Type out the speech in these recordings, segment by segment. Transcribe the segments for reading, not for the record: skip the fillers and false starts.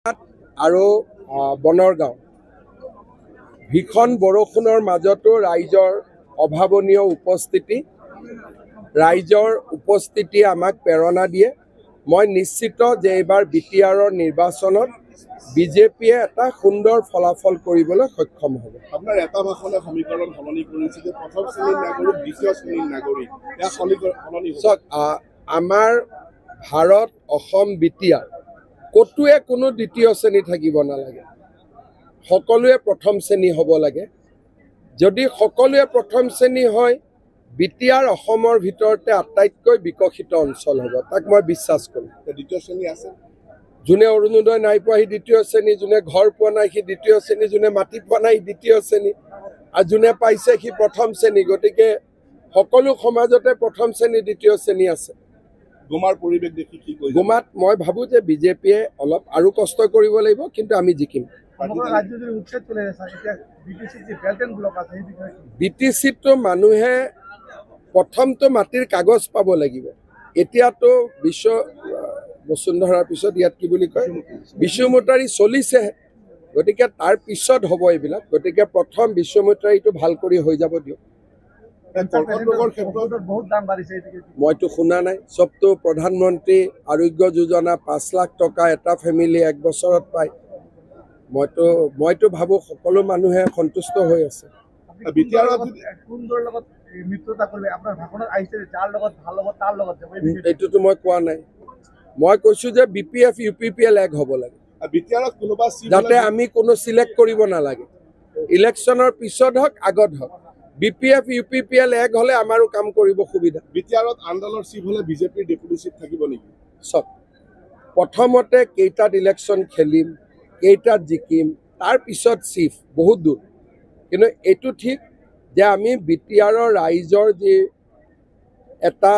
আৰু বনৰগাঁও ভীষণ বৰষুণৰ মাজতো ৰাইজৰ অভাৱনীয় উপস্থিতি আমাক প্ৰেৰণা দিয়ে। মই নিশ্চিত যে এইবাৰ বিটিআৰৰ নিৰ্বাচনত বিজেপিয়ে এটা সুন্দৰ ফলাফল কৰিবলৈ সক্ষম হ'ব। আপোনাৰ এটা ভাষণে সমীকৰণ সলনি কৰিছে যে প্ৰথম শ্ৰেণীৰ নাগৰিক দ্বিতীয় শ্ৰেণীৰ নাগৰিক এয়া সলনি চাওক, আমাৰ ভাৰত অসম বিটিআৰ ক'তোৱে কোনো দ্বিতীয় শ্ৰেণী থাকিব নালাগে, সকলোৱে প্ৰথম শ্ৰেণী হ'ব লাগে। যদি সকলোৱে প্ৰথম শ্ৰেণী হয়, বিটিআৰ অসমৰ ভিতৰতে আটাইতকৈ বিকশিত অঞ্চল হ'ব, তাক মই বিশ্বাস কৰোঁ। দ্বিতীয় শ্ৰেণী আছে, যোনে অৰুণোদয় নাই পোৱা সি দ্বিতীয় শ্ৰেণী, যোনে ঘৰ পোৱা নাই সি দ্বিতীয় শ্ৰেণী, যোনে মাটি পোৱা নাই সি দ্বিতীয় শ্ৰেণী, আৰু যোনে পাইছে সি প্ৰথম শ্ৰেণী। গতিকে সকলো সমাজতে প্ৰথম শ্ৰেণী দ্বিতীয় শ্ৰেণী আছে। গোমাৰ পৰিৱেশ দেখি কি কৈছে? গোমাত মই ভাবোঁ যে বিজেপিয়ে অলপ আৰু কষ্ট কৰিব লাগিব, কিন্তু আমি জিকিম। বিটিচিটো মানুহে প্ৰথমটো মাটিৰ কাগজ পাব লাগিব। এতিয়াতো বিশ্ব বসুন্ধৰাৰ পিছত ইয়াত কি বুলি কয় বিশ্বমুটাৰী চলিছেহে, গতিকে তাৰ পিছত হ'ব এইবিলাক। গতিকে প্ৰথম বিশ্বমুটাৰীটো ভাল কৰি হৈ যাব দিয়ক। মইতো শুনা নাই, চবতো প্ৰধানমন্ত্ৰী আৰোগ্য যোজনা 5 লাখ টকা এটা ফেমিলি 1 বছৰত পায়। মইতো ভাবোঁ সকলো মানুহে সন্তুষ্ট হৈ আছে। এইটোতো মই কোৱা নাই, মই কৈছোঁ যে BPF UPPL এক হ'ব লাগে, যাতে আমি কোনো চিলেক্ট কৰিব নালাগে। ইলেকশ্যনৰ পিছত হওক আগত হওক, BPF UPPL এক হ'লে আমাৰো কাম কৰিব সুবিধা। বিটিআৰত আন্দোলনৰ চিফ হ'লে বিজেপিৰ ডেপুটি চিফ থাকিব নেকি? চব প্ৰথমতে কেইটাত ইলেকশ্যন খেলিম, কেইটাত জিকিম, তাৰ পিছত চিফ বহুত দূৰ। কিন্তু এইটো ঠিক যে আমি বিটিআৰৰ ৰাইজৰ যি এটা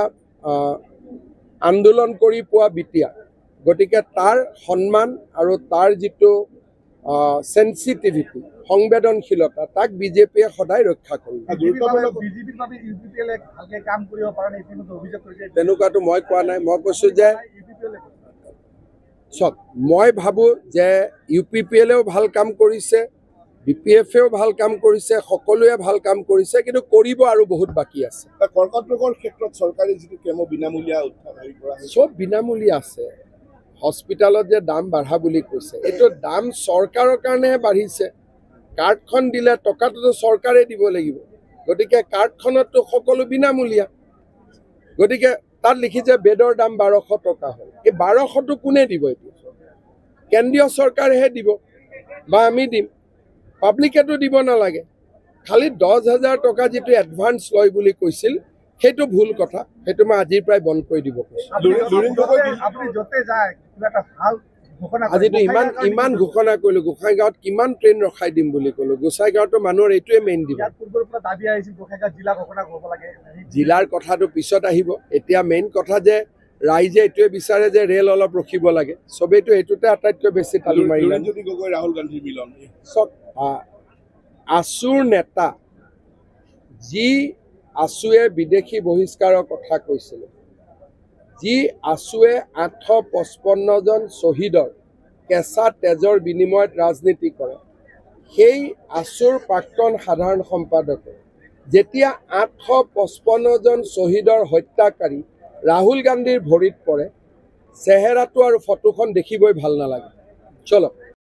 আন্দোলন কৰি পোৱা বিটিআৰ, গতিকে তাৰ সন্মান আৰু তাৰ যিটো চেন্সিটিভিটি সংবেদনশীলতা তাক বিজেপিয়ে সদায় ৰক্ষা কৰিব। তেনেকুৱাটো মই কোৱা নাই। মই কৈছোঁ যে চক, মই ভাবোঁ যে UPPLও ভাল কাম কৰিছে, BPFও ভাল কাম কৰিছে, সকলোৱে ভাল কাম কৰিছে, কিন্তু কৰিব আৰু বহুত বাকী আছে। কৰ্কট ৰোগৰ ক্ষেত্ৰত চৰকাৰে যিটো কেমো বিনামূলীয়া চব বিনামূলীয়া আছে। হস্পিটেলত যে দাম বাঢ়া বুলি কৈছে, এইটো দাম চৰকাৰৰ কাৰণেহে বাঢ়িছে। কাৰ্ডখন দিলে টকাটোতো চৰকাৰে দিব লাগিব, গতিকে কাৰ্ডখনততো সকলো বিনামূলীয়া। গতিকে তাত লিখিছে বেডৰ দাম 1200 টকা হ'ল। এই 1200টো কোনে দিব? এইটো কেন্দ্ৰীয় চৰকাৰেহে দিব বা আমি দিম, পাব্লিকেতো দিব নালাগে। খালি 10,000 টকা যিটো এডভান্স লয় বুলি কৈছিল, সেইটো ভুল কথা। সেইটো মই আজিৰ পৰাই বন্ধ কৰি দিব কৈছোঁ। আজিতো ইমান ঘোষণা কৰিলোঁ, গোসাইগাঁৱত কিমান ট্ৰেইন ৰখাই দিম বুলি ক'লোঁ। গোসাইগাঁৱতো মানুহৰ এইটোৱে মেইন দিব। জিলাৰ কথাটো পিছত আহিব। এতিয়া মেইন কথা যে ৰাইজে এইটোৱে বিচাৰে যে ৰেল অলপ ৰখিব লাগে, চবেইতো এইটোতে আটাইতকৈ বেছি তালি মাৰিলে। ৰাহুল গান্ধীৰ মিলন চব আছুৰ নেতা, যি আছুৱে বিদেশী বহিষ্কাৰৰ কথা কৈছিলে, যি আছুৱে 855 জন শ্বহীদৰ কেঁচা তেজৰ বিনিময়ত ৰাজনীতি কৰে, সেই আছুৰ প্ৰাক্তন সাধাৰণ সম্পাদকে যেতিয়া 855 জন শ্বহীদৰ হত্যাকাৰী ৰাহুল গান্ধীৰ ভৰিত পৰে, চেহেৰাটো আৰু ফটোখন দেখিবই ভাল নালাগে। চলক।